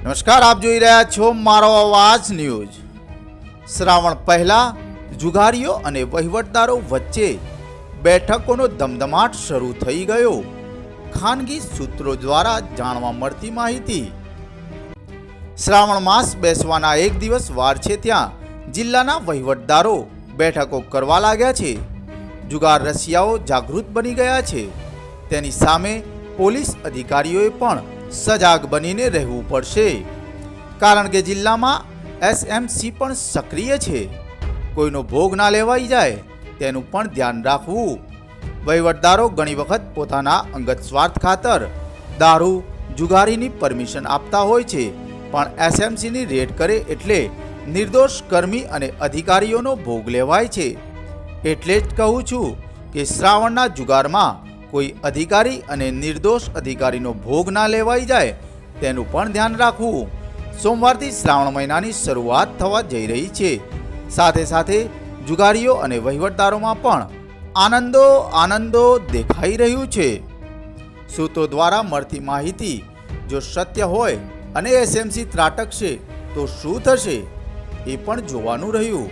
નમસ્કાર, આપ જોઈ રહ્યા છો મારો અવાજ ન્યૂઝ। શ્રાવણ પહેલા જુગારીઓ અને વહીવટદારો વચ્ચે બેઠકોનો ધમધમાટ શરૂ થઈ ગયો। ખાનગી સૂત્રો દ્વારા જાણવા મળતી માહિતી। શ્રાવણ માસ બેસવાના એક દિવસ વાર છે ત્યાં જિલ્લાના વહીવટદારો બેઠકો કરવા લાગ્યા છે। જુગાર રસિયાઓ જાગૃત બની ગયા છે। તેની સામે પોલીસ અધિકારીઓએ પણ સજાગ બનીને રહેવું પડશે, કારણ કે જિલ્લામાં એસએમસી પણ સક્રિય છે। કોઈનો ભોગ ના લેવાઈ જાય તેનું પણ ધ્યાન રાખવું। વહીવટદારો ઘણી વખત પોતાના અંગત સ્વાર્થ ખાતર દારૂ જુગારીની પરમિશન આપતા હોય છે, પણ એસએમસીની રેડ કરે એટલે નિર્દોષ કર્મી અને અધિકારીઓનો ભોગ લેવાય છે। એટલે જ કહું છું કે શ્રાવણના જુગારમાં કોઈ અધિકારી અને નિર્દોષ અધિકારીનો ભોગ ના લેવાઈ જાય તેનું પણ ધ્યાન રાખવું। સોમવારથી શ્રાવણ મહિનાની શરૂઆત થવા જઈ રહી છે। સાથે સાથે જુગારીઓ અને વહીવટદારોમાં પણ આનંદો દેખાઈ રહ્યું છે। સૂત્રો દ્વારા મળતી માહિતી જો સત્ય હોય અને એસએમસી ત્રાટકશે તો શું થશે એ પણ જોવાનું રહ્યું।